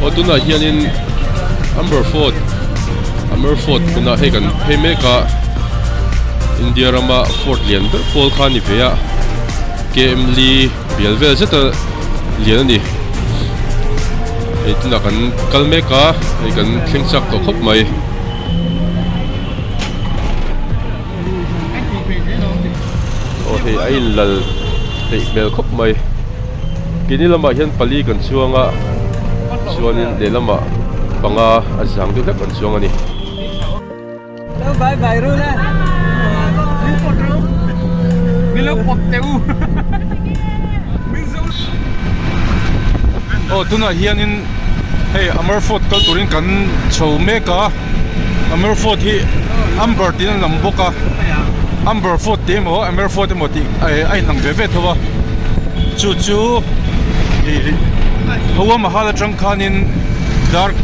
Oduna hianin Amberford kuna he kan phemeka India rama Fort lian ber pol khani veya KM Lee bialvel zeta lian ni ituna kan kalmeka kan thlengchak to khop mai o he ai lal he bel khop mai kini lama hian pali kan chuanga chuanin le lama panga azang du hlep kan chuang ani bye bye ru na milo pot teu oh tuna hianin hey Amberford kal turin kan chomeka Amberford hi Amber tin lamboka Amberford demo Amberford mo ti ai nang veve thowa chu hawa mahala trangkhanin dark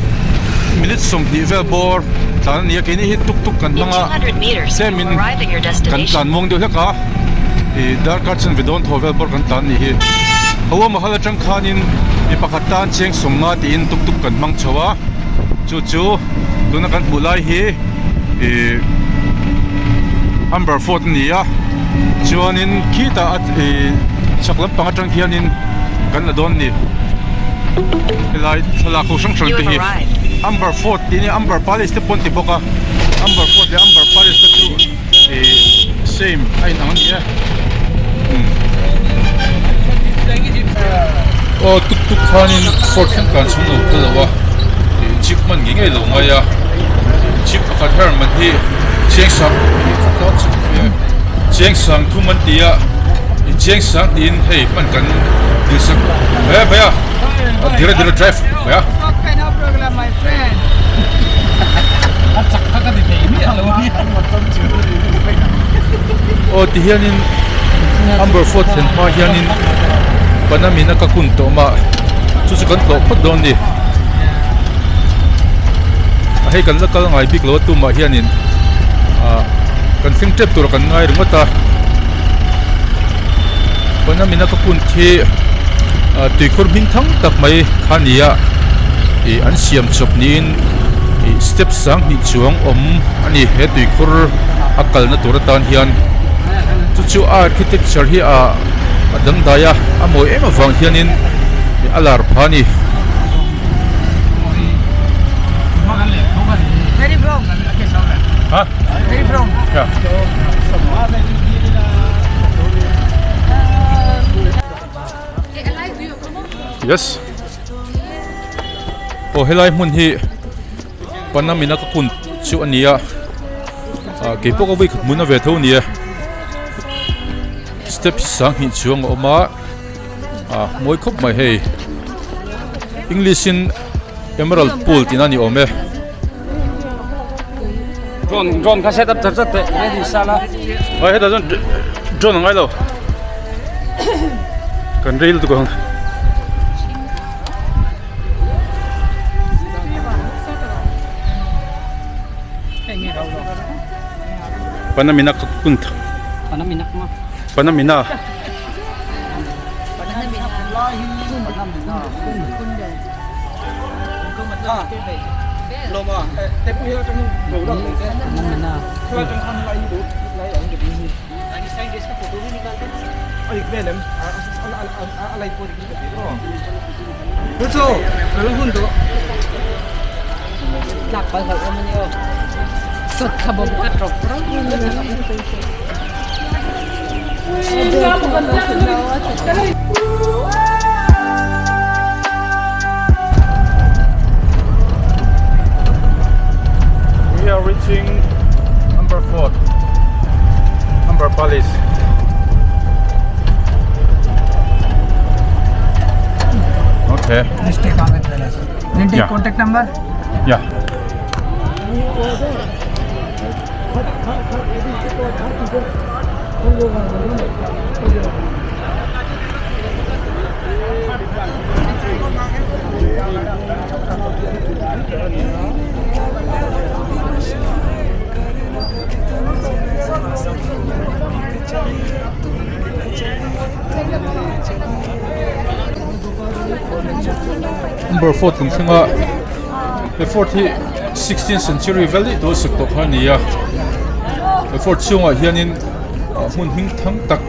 minutes som di vel bor tan ni kini hit tuk kan langa semin kan tan mong de ka dark carson we don't have bor kan tan ni hi hawa mahala trangkhanin ipakatan cheng somnga tin tuk kan mang chawa chu tuna kan bulai hi Amberford ni ya chuanin kita at saklam pangatang hianin kan adon ni lai thala ko sang sang hi Amberford ini Amber Palace te ponti boka Amberford le Amber Palace te same ai nang ni ya o tuk khanin Fort kan kan sung no pelawa chip man ngi ngai lo ngaya chip khat her man hi cheng sang cheng sang thu man tia cheng sang in hey man kan disak baya dire drive baya okay no problem my friend achak ka di ni alo ni o ti hianin Amberford hen ma hianin panamina ka kun to ma chu kan to phot don ni hey kan lakal ngai big lo tu ma hianin kan sing tep tur kan ngai ringata panamina ka kun thi tuikhur min thang tak mai khania an siam chop nin step sang ni chuang ani he tuikhur akal na turatan hian chu architecture hi adang daya amoi ema wang hianin alar phani very from ha very from yeah yes o helai mun hi panamina ka kun chu ania ke poko wi khat mun a ve tho ni step sang hi chuang oma moi khop mai hei English in Emerald Pool tinani ome drone ka set up chat ready sala oi he da drone ngai lo kan rail tu ko panamina ka kun panamina panamina lo ma te pu yo chung go lo panamina thua chung khan lai ang de bi ani sai des ka photo ni nikalte ai ke lem alai po di ke ro bucho lo hun to lak ba ga ko mani o sot ka bo ka trop pro we are reaching Amberford Amber Palace okay let's take on it then take Yeah. contact number yeah number 4 tung thinga the 16th century valley do suk to khania the 4 chunga hianin mun hing thang tak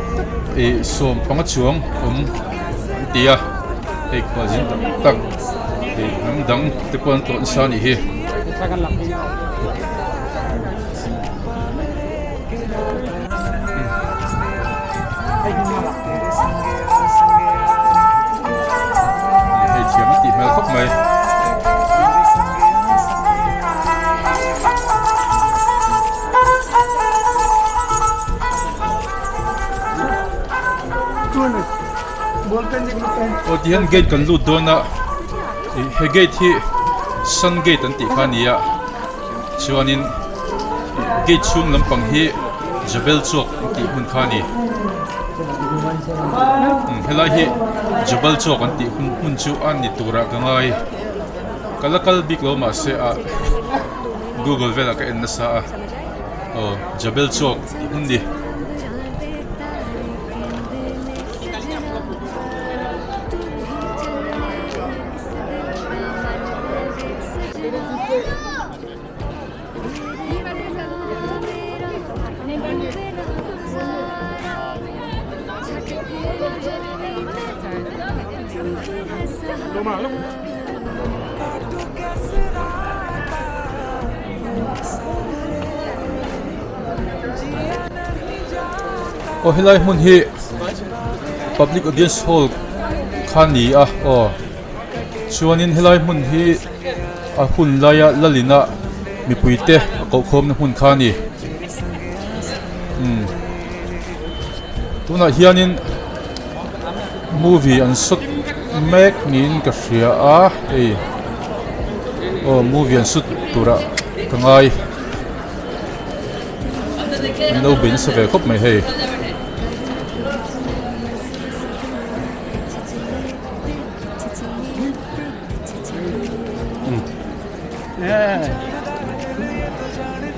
e som panga chuang tia e kwajin tak e dang te pon to san hi mel khóc mày ở tiền gate cần lút đó na he gate hi sun gate an ti khania chuanin gate chung lampang hi jabel chok ti hun khani helai hi jabal chok an ti hun chu an ni tura gangai kalakal big lo ma se a google vela ka en sa a jabal chok hun di helai mun hi public audience hall khani a chuanin helai mun hi a hun laya lalina mi puite ko khom na hun khani tuna hianin movie an sut mek nin ka hria a movie an sut tura kangai no bin sa ve khop mai hei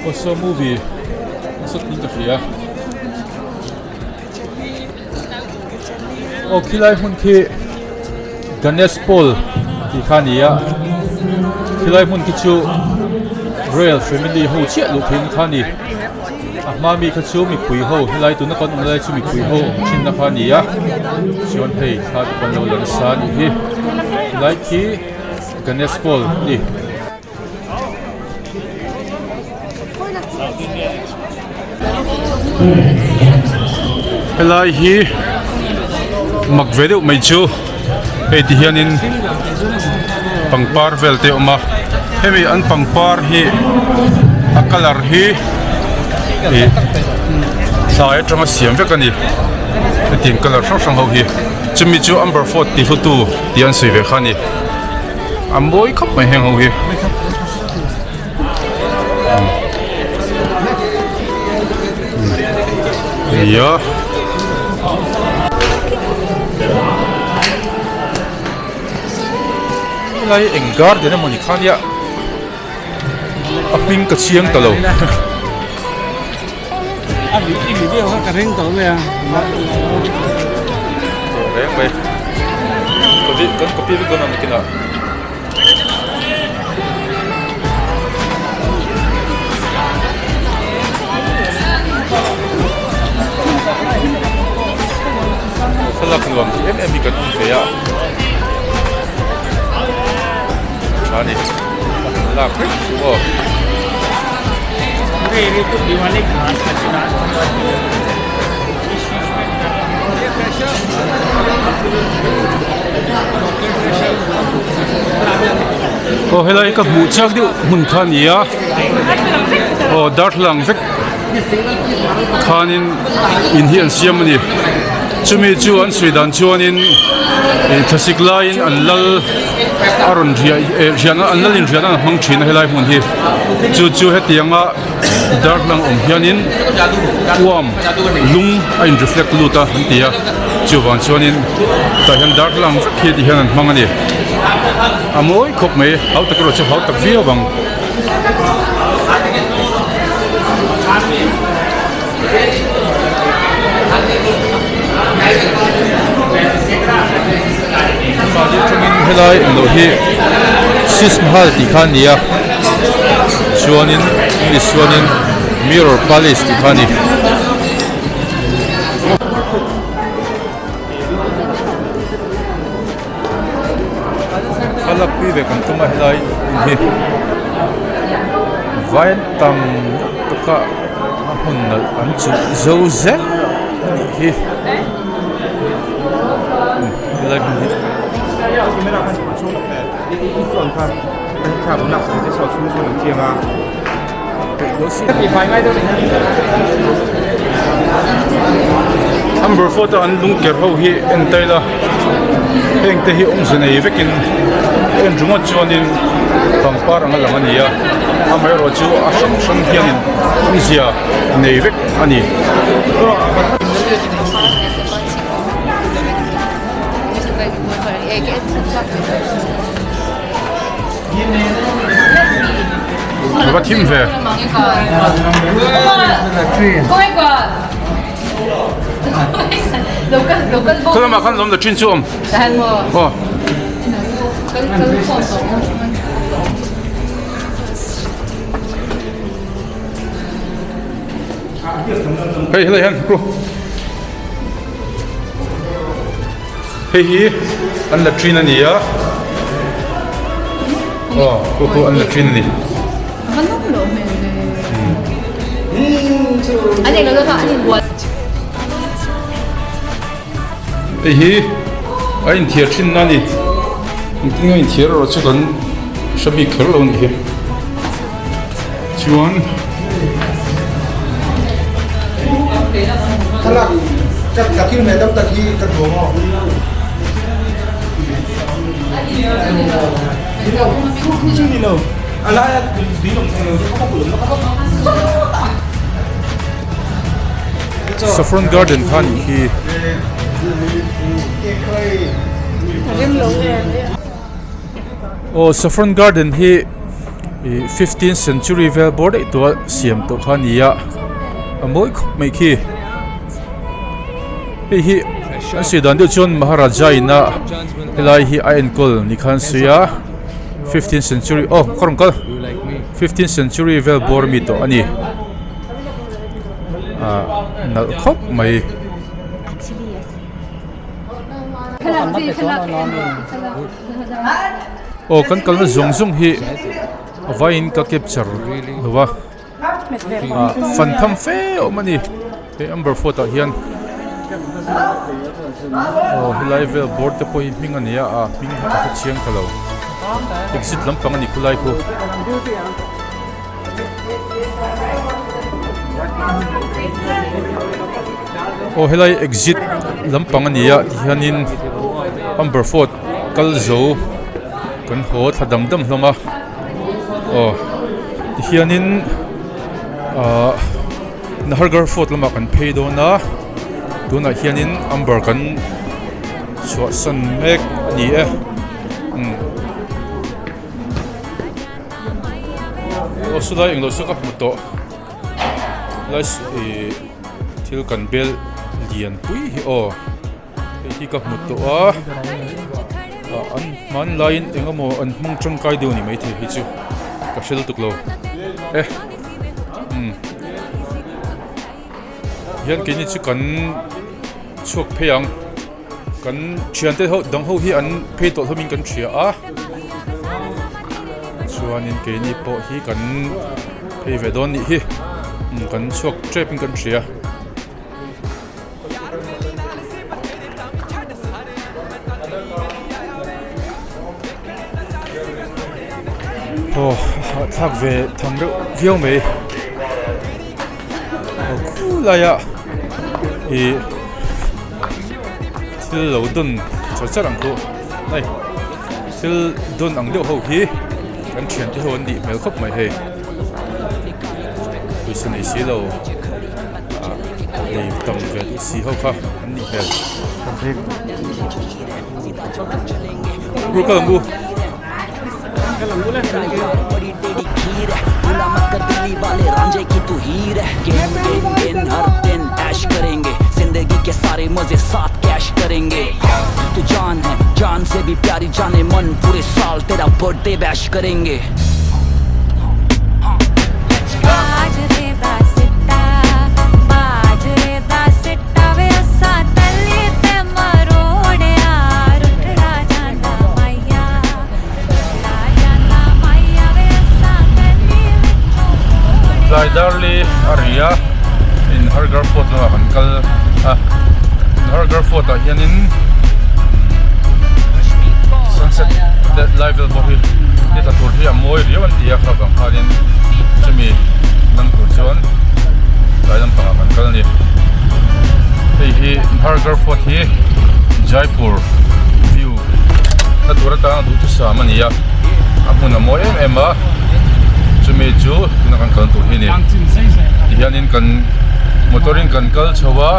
also movie sut nin ka hria khilai hun khi Ganesh Paul ti khania khilai mun ki chu royal family ho chia lu thin khani mami ka chu mi pui ho hilai tu na kon lai chu mi pui ho chin na khania chion hei khat kon lo lan sa ni hi lai ki Ganesh Paul ni hilai hi magvedeu mai chu ti hianin pangpar velte oma hemi an pangpar hi a color hi sai tanga siam vekani tin color sang ho hi chumi chu number 4 ti hutu ti an sui ve khani amboi khop mai heng ho hi ya lai engar de na moni khania aping ka chiang talo abi video ka ring to me reng mai kan copy video na mikina salak lom em kan fe ya ani la kri ये तो दीवाने घास का चुनाव helai ka bu chak du mun khania dartlang vek khanin in hian siamani chumi chu an suidan chuanin thasik line an lal aron riana an lalin riana hmang thina helai mun hi chu hetianga dartlang hianin uam lung a in reflect luta antia chuwan chuanin ta hian dartlang khi ti hian an hmangani amoi khop mai hau tak ro chu hau tak via bang Di chungin helai no hi sis mahal ti khan nia chuanin English chuanin Mirror Palace ti khani alak pi ve kan tuma helai hi vain tam ka hun an chu zo ze hi helai hi Number 4 ta an lung ker ho hi en taila heng te hi ong zene vekin en runga chuanin pangpar anga lang ania amai ro chu a sang sang hianin isia nei vek ani What team về? Thế mà khăn giống được chuyên dụng. Hey, hello, hen, bro. Hey, anh là chuyên này à? Cô anh là chuyên này. 아니 그래서 아니 뭐 에히 아인 티어 친나니 인팅인 티어로 저건 셔비 걸러온 게 지원 Thật là chắc khi mẹ đâm tật khi tật của họ chứ đi đâu à lại tí đồng tiền nó không có lớn nó không Saffron Garden khan hi Saffron Garden hi 15th century vel board to siam to khan ya amoi khop mai khi hi asidan de John Maharaja ina helai hi a enkol ni khan suya 15th century korongkal 15th century vel board mi to ani nal khop mai kan kalna zong zong hi vain ka capture wa fan tham fe o mani he number 4 ta hian live board te poi hing ania a ping ka chiang khalo exit lampang ani kulai ko helai exit lampang ania hianin number 4 kal zo kan ho thadam dam hloma hianin Nahargarh Fort lama kan phei do na tuna hianin amber kan chua san mek ni osudai englo suka muto las thil kan bel lian pui hi hi ka muto an man line engamo an mong changkai do ni mai the hi chu ka shel tuklo hian kini chu kan chuak pheyang kan thiante ho dang ho hi an phei to thomin kan thria chuanin kini po hi kan phei ve don ni hi kan chuak trapin kan thria thak ve tham reu viau me kulaya thil lo dun char ang ko nai thil dun ang deuh ho hi kan thian te ho an di mel khop mai he tuisan ei si lo nei tam ve si ho kha an ni hel ru ka ngu वाले रांझे की तू हीर है gain gain gain हर दिन ऐश करेंगे जिंदगी के सारे मजे साथ कैश करेंगे तू जान है जान से भी प्यारी जाने मन पूरे साल तेरा बर्थडे बैश करेंगे Darli Aria in Hargar Fort na kankal Hargar Fort hianin sunset that level bohi ni ta tur hi amoi ri wan tia kha bang khalin chumi nan tur chon lailam pa kankal ni hi Hargar Fort hi Jaipur view na turata du tu samania amuna moi ema chumi chu na kankal tur hi ni hianin kan motoring kan kal chawa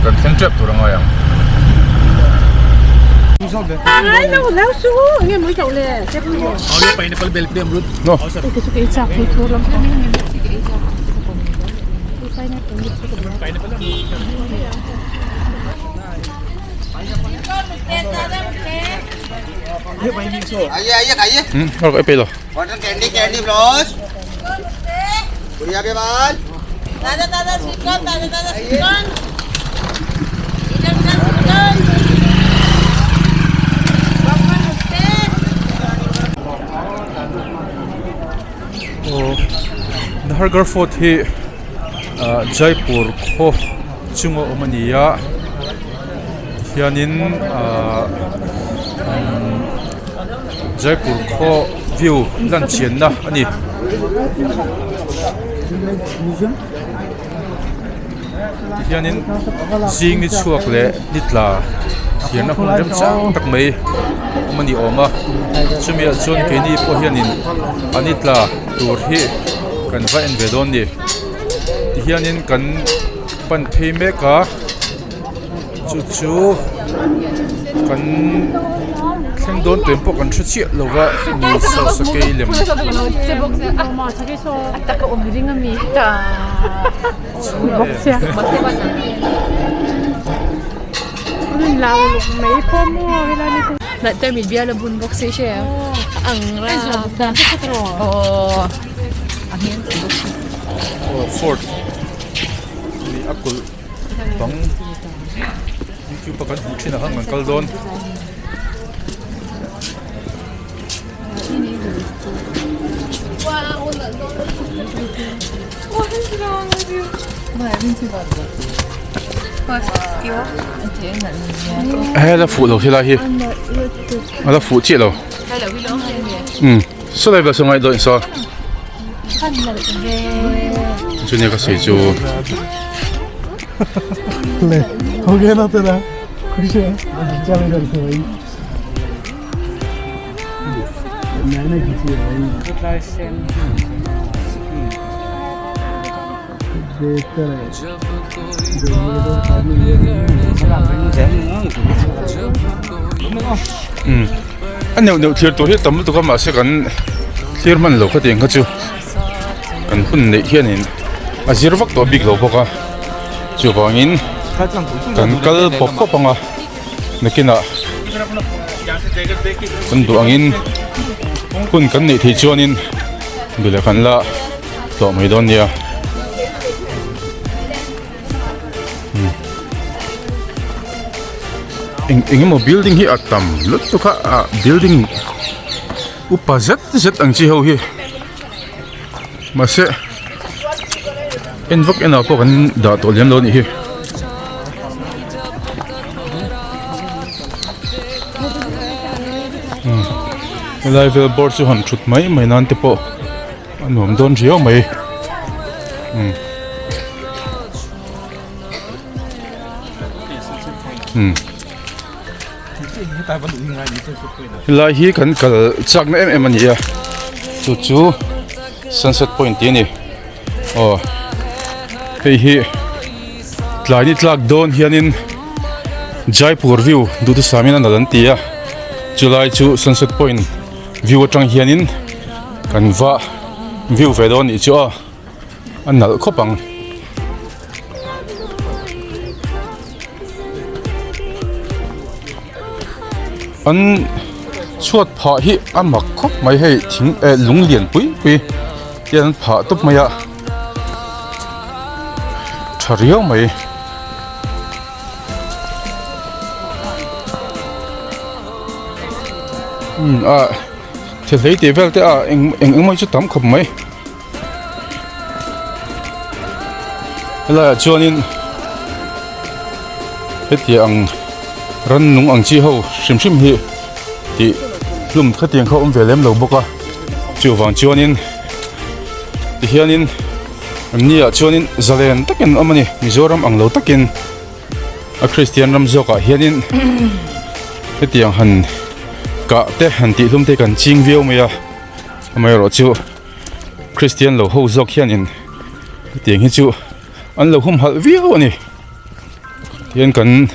kan theng trap tur anga yang Ai đâu léo xuống, nghe mới chậu lè, xếp luôn. pineapple bell piem root. no Cái số cái chạc thì thôi lắm. Aye, kaiye. Kalau apa lo? Water candy floss. Kuriya ke बाद. Tada sikon. Sikon. Hargar Fort hi Jaipur kho chungo omania hianin Jaipur kho view lan chian na ani hianin jing ni chuak le nitla hian na hmun rem chang tak mai omani oma chumi a chon ke ni po hianin anitla tur hi kan va en vedon ni hianin kan pan thei me ka chu kan thleng don tempo kan thu chi lova ni so so ke lem Mà sao cái số tất cả ổn định ngắm mi. Chà. Bốc xe. Mình lao lúc mấy phong mua cái này thì. Lại tới mình bia là bún bốc xe xe. Ăn ra. Ồ. Fort ni akul bang YouTube pakan thina hang kan kal don là phụ lộc thì là hi là phụ chết rồi số này vào số ngày đợi sao cho nên có sử dụng 네, 거기 해놨더라. 그렇죠. 긴장을 가서 나는 기지요. anh nếu thiệt tôi hết tấm tôi có mà sẽ cần thiệt mình lâu cái tiền cái chứ cần phun để hiện in à chỉ vắt tôi bị lâu bọc chú vàng in cần cal bọc bọc bằng à này kia nè cần đồ in phun cần để thì cho nên bị là cần là tổ mấy đòn nha ingin mo building hi atam lut to ka building upa zat ang chi ho hi mase envok ena po kan da to lem lo ni hi level board chu han thut mai nan te po anom don rio mai lai hi kan kal chak na em ani ya chu sunset point ni oh hei hi tlai ni tlak don hianin Jaipur view du tu samina nalan tia July chu sunset point view atang hianin kan va view về đó nhỉ chưa anh nở khó bằng anh chuột phá hi anh mặc khóc mấy hay thính lúng liền quý anh phá tụp mày ạ chả riêu mày thì thấy thì vel thế anh mới chút tắm khóc mấy là cho nên hết thì anh rắn nung anh chi hậu sim hi thì lùm khát tiền không về lem lầu bốc à chiều vàng cho nên thì hiện nên anh nia cho nên Zalen tất nhiên ông này Mizoram anh lâu tất nhiên Christian Ramzo cả hiện nên hết tiền hành cả thế hành thì lùm thế cần chinh view mày à mày rồi chú Christian lâu hậu dọc hiện nên tiền hết chú anh lâu không hal view này hiện cần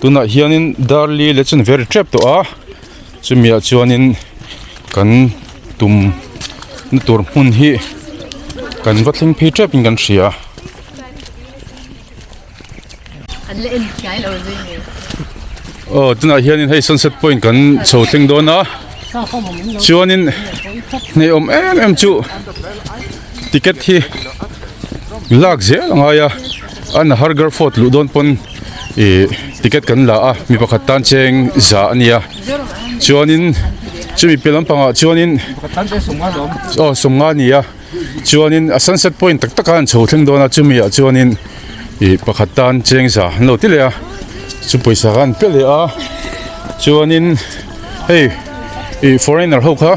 tôi nói hiện nên darli let's say very trap to à chú mía cho nên cần tụm tụm hun hi cần vắt linh phi trap in cần xia tôi nói hiện nên hay sunset point cần sầu tinh đó na cho nên này em chú ticket hi lag dễ lắm à anh Harger Fort Ludon pon ticket kan la mi pakhat tan cheng za ania chuanin chumi pelam panga chuanin songa nia chuanin a sunset point tak takan chho thleng dona chumi a chuanin pakhat tan cheng za lo ti le a chu poisa kan pe le a chuanin hey foreigner ho kha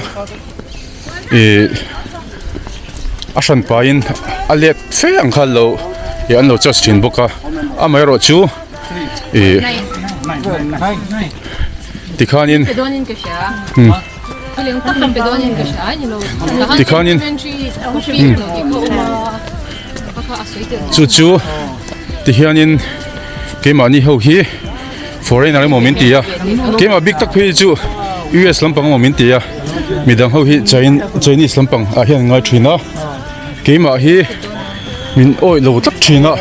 asan pain alet fe ang khalo an lo just chin boka amai ro chu tikhanin Pedonin ka siya. Kaling kung pedonin ka siya, you know. Tikhanin chu tikhanin kemani ho hi foreigner moment ya kema big tak phi chu US lampang moment ya midang ho hi Chinese lampang a hian ngai thina kema hi min oi lo tak thina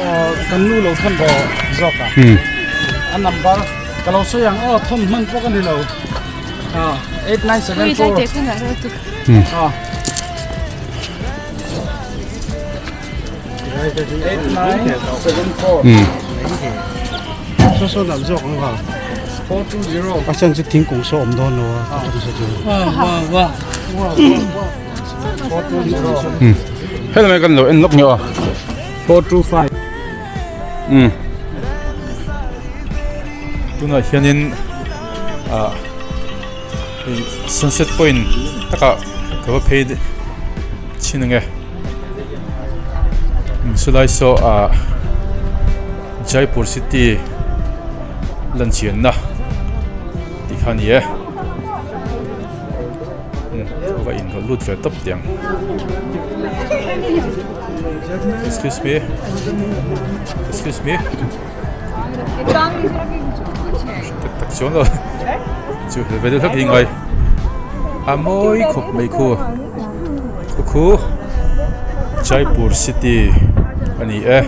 kan nu lo than bo zoka an number kalau so yang thom man po kan lo 8974 so làm dọc không vào 420 à chân chỉ tiếng cũng số ổn đồn rồi wow 420 hello mấy con lỗi anh lốc nhỏ 425 tôi nói hiện nên sunset point tất cả các paid 치는 게 슬라이서 Jaipur City 런치였나 디카니에 và in có lút về tấp tiếng excuse me tak xuống rồi chú về được gì người môi khúc mấy khu Jaipur City anh ấy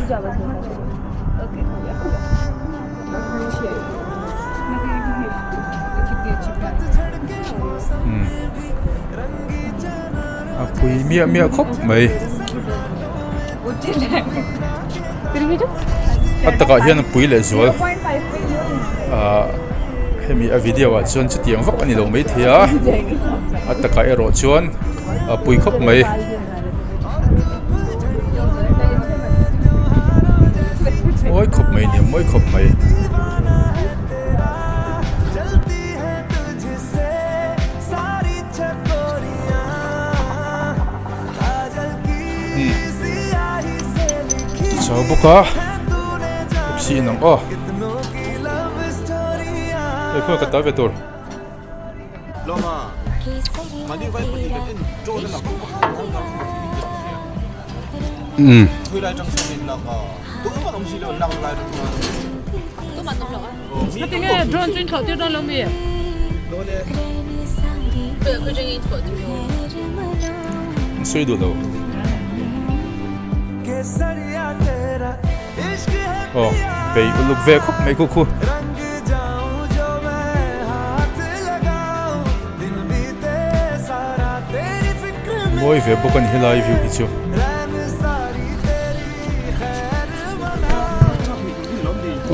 Pui mía khóc mấy tất cả hiện pui lệ rồi hemi a video chuan chu tiang vak ani lo mai thia tất cả ero chuan pui khóc mấy môi khóc mấy niệm môi khóc mấy chào boka si nang để khơi cái táo về tur Cái drone chuyên khẩu tiêu đó lâu mì. soi do lo oh pei uluk ve khop mai ku khu moi ve bokan hilai view hi chu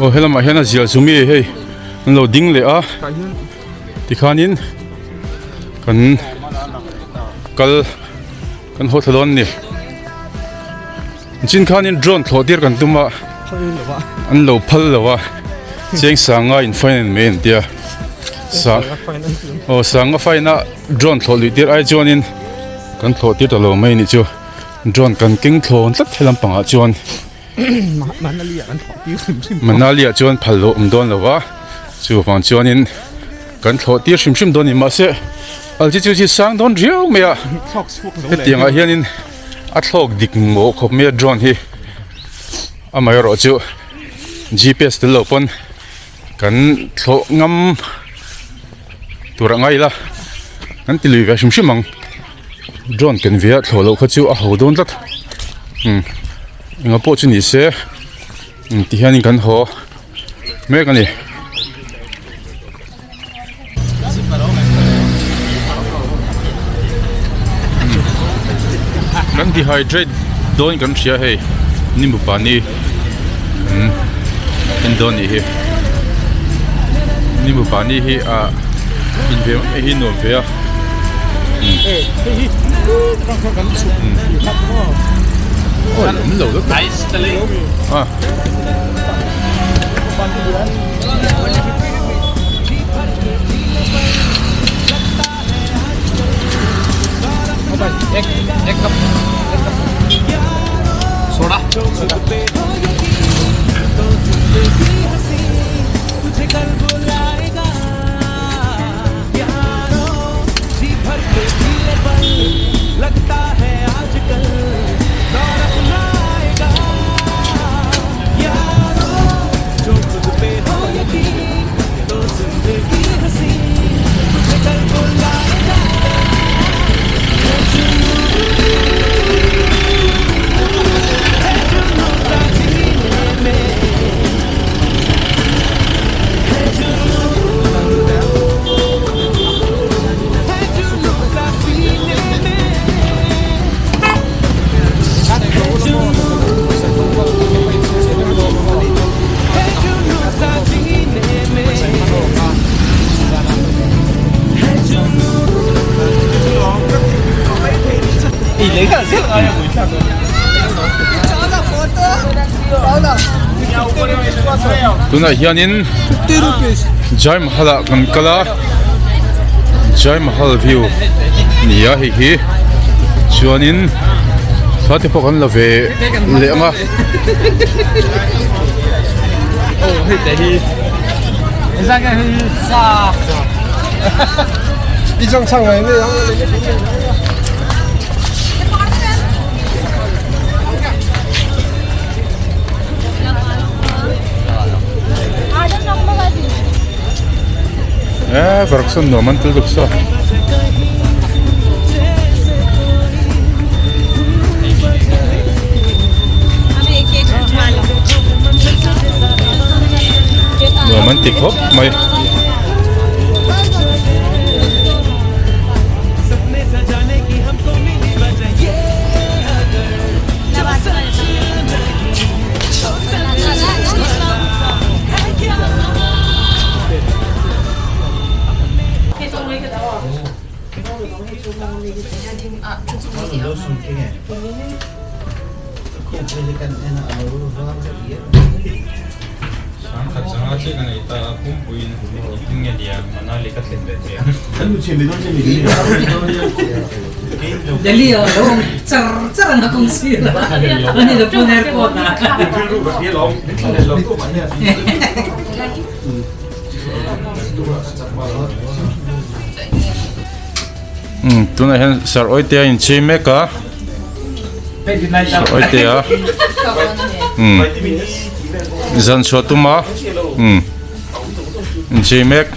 oh helama hiana zia zumi hei lo ding le a tikhanin kan hotelon ni chin khanin drone thlodir kan tuma an lo phal lawa cheng sanga in final main dia sa oh sanga faina drone thloli dir ai chonin kan thlotir to lo mai ni chu drone kan king thlon tlat thelam panga chon manalia chon phallo don lawa chu fan chonin kan thlotir shim don ni ma se alchi chu chi sang don riau mea tianga hianin a thlok dik mo khop me drone hi amai ro chu GPS te lo pon kan thlo ngam turangai la kan ti lui va shimang drone kan via thlo lo kha chu a ho don lat inga po chu ni se ti hianin kan ho me kan ni kan dehydrate don kan sia hei nimu pani indoni hi nimu pani hi a inve hi no ve a oh lo lo nice tali ah एक cup soda लगता है आजकल दौर अपना आएगा यारो जो खुद पे हो यकीन तो जिंदगी हंसी तुझे कल बुलाएगा tuna hianin Jai Mahal kan kala Jai Mahal view nia hi chuanin sate pokan la ve lema oh hei te hi isa cái sa đi trong sang này đây Verkson no man tul duksa no man tik hop mai Dali dong, car na kung sila. Ano na po airport na? tuna hen sar oitea in chimeka sar oitea zan shotuma chimek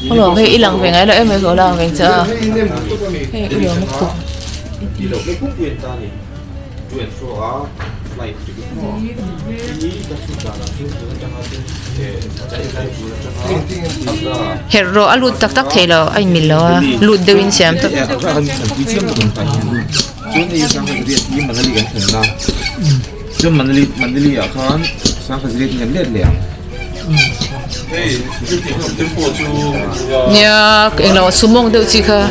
Kalau kayak hilang pengen ada em có là pengen cha. Kayak hilang mất. Đi đầu cái khúc quyền ta thì quyền số này thì cũng có ý các chúng ta là chúng ta chẳng hạn để chạy lại chúng ta Hero alut tak tak thelo ai milo lut dewin siam tak. ya các anh chỉ chiếm một phần thành chúng ta sang cái việc như mà nó đi gần phần nào chứ mà nó đi ở con sang cái việc nhận biết liền Hey, you can help them for to Ya, yang lawa sumong deu chika.